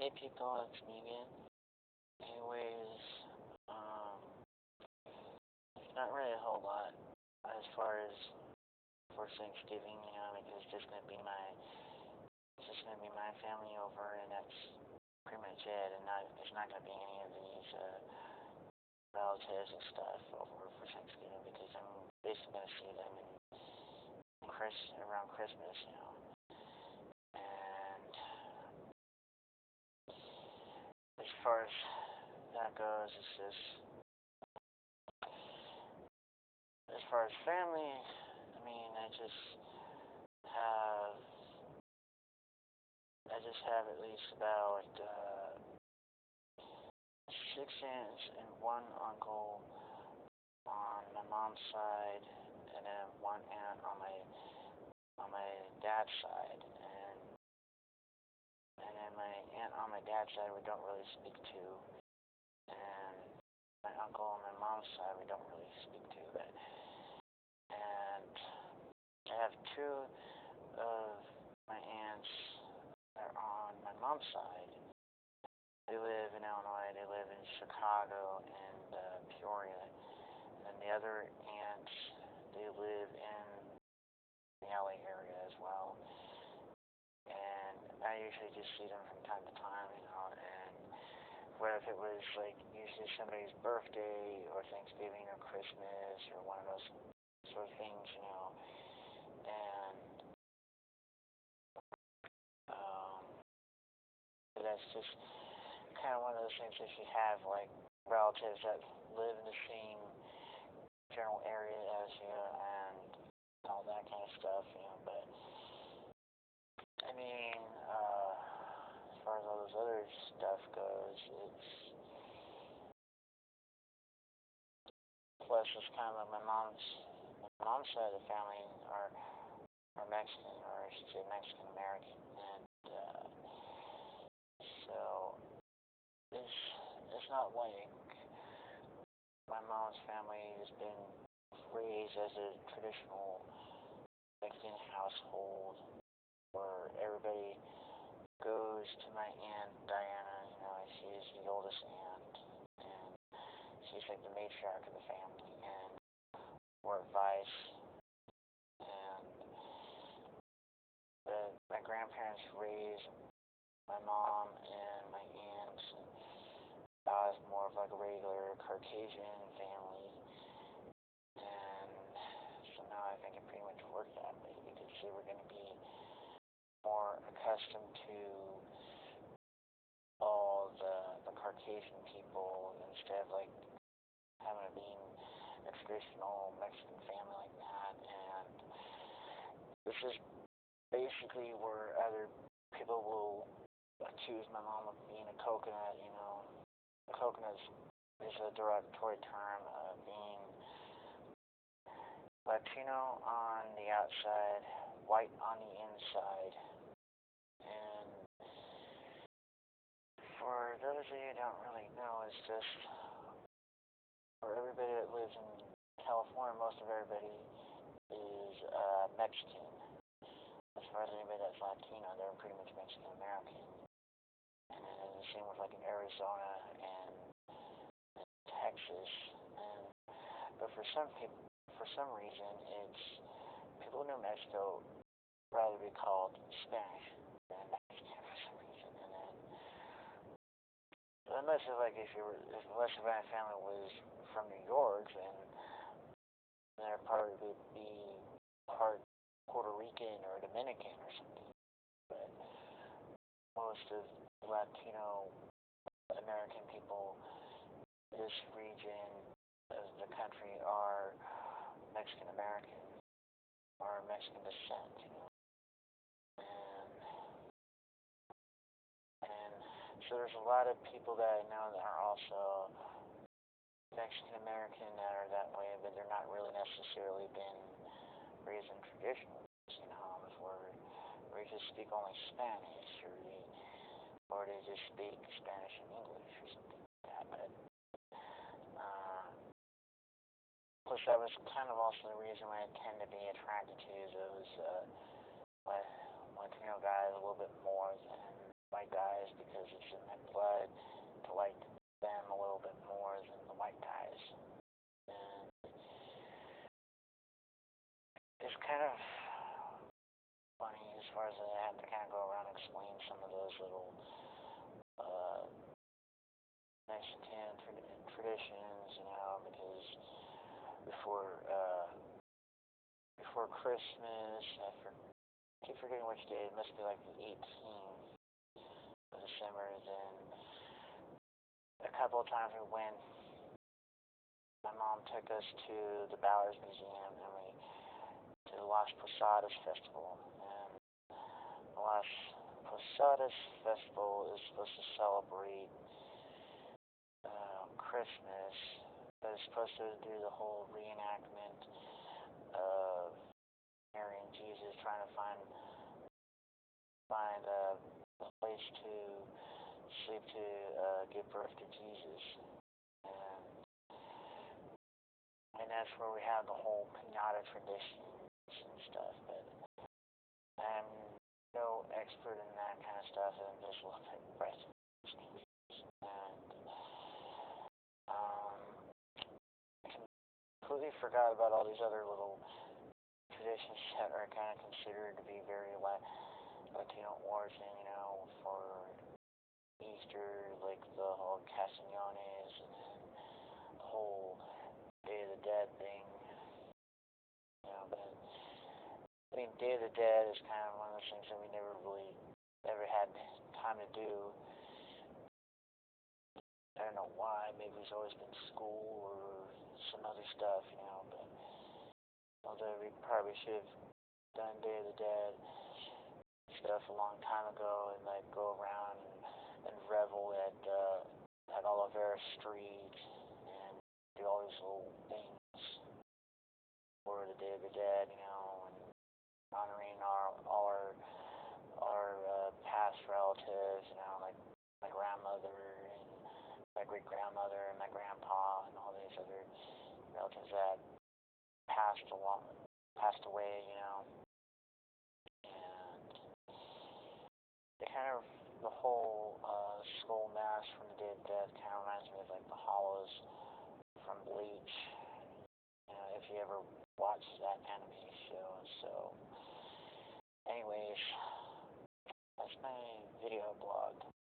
Hey people, it's me again. Anyways, um, not really a whole lot as far as for Thanksgiving, because it's just gonna be my family over, and that's pretty much it. And there's not gonna be any of these relatives and stuff over for Thanksgiving because I'm basically gonna see them around Christmas, And as far as that goes, it's just as far as family. I mean, have I just have at least about 6 aunts and one uncle on my mom's side, and then one aunt on my dad's side, and then my aunt on my dad's side we don't really speak to, and my uncle on my mom's side we don't really speak to, and I have two of my aunts that are on my mom's side. They live in Illinois. They live in Chicago and Peoria. And then the other aunts, they live in the LA area as well. And I usually just see them from time to time, and what if it was like usually somebody's birthday or Thanksgiving or Christmas or one of those sort of things, and that's just kind of one of those things if you have like relatives that live in the same general area as you and all that kind of stuff, but I mean, as far as all those other stuff goes, plus it's kind of like my mom's side of the family are Mexican, or I should say Mexican American, and so it's not like my mom's family has been raised as a traditional Mexican household where everybody goes to my aunt Diana. She's the oldest aunt, and she's like the matriarch of the family, and we're advice. And my grandparents raised my mom and my aunts. I was more of like a regular Caucasian family, and so now I think it pretty much worked that way because they were going to be more accustomed to all the Caucasian people instead of like having it being a traditional Mexican family like that. And this is basically where other people will accuse my mom of being a coconut. Coconut is a derogatory term of being Latino on the outside, white on the inside. And for those of you who don't really know, it's just for everybody that lives in California, most of everybody is Mexican. As far as anybody that's Latino, they're pretty much Mexican American. And then the same with like in Arizona and Texas. But for some reason, it's people in New Mexico rather be called Spanish than Mexican for some reason. And then unless my family was from New York, then they'd probably be part Puerto Rican or Dominican or something. But most of Latino American people in this region of the country are Mexican American or Mexican descent, and so there's a lot of people that I know that are also Mexican American that are that way, but they're not really necessarily been raised in traditional homes where you just speak only Spanish, or they just speak Spanish and English or something like that. But plus, that was kind of also the reason why I tend to be attracted to those Latino guys a little bit more than white guys, because because it's in my blood to like them a little bit more than the white guys. And it's kind of funny as far as I have to kind of go around and explain some of those little Mexican traditions, because before before Christmas, keep forgetting which day. It must be like the 18th of December. Then a couple of times we went. My mom took us to the Bowers Museum, and we to the Las Posadas Festival. And the Las Posadas Festival is supposed to celebrate Christmas, but it's supposed to do the whole reenactment of Mary and Jesus trying to find a place to sleep to give birth to Jesus, and that's where we have the whole pinata traditions and stuff. But I'm no expert in that kind of stuff, and just look at breast and completely forgot about all these other little traditions that are kind of considered to be very Latino origin, for Easter, like the whole Castañones, and then the whole Day of the Dead thing, but I mean, Day of the Dead is kind of one of those things that we never really ever had time to do. I don't know why, maybe it's always been school or some other stuff, but although we probably should have done Day of the Dead stuff a long time ago, and like go around and revel at Olivera Street and do all these little things for the Day of the Dead, and honoring all our past relatives, like my grandmother and my great grandmother and my grandpa and all these other relatives that passed away, and they kind of the whole skull mask from the Day of Death kind of reminds me of like the hollows from Bleach. If you ever watched that anime show. So, anyways, that's my video blog.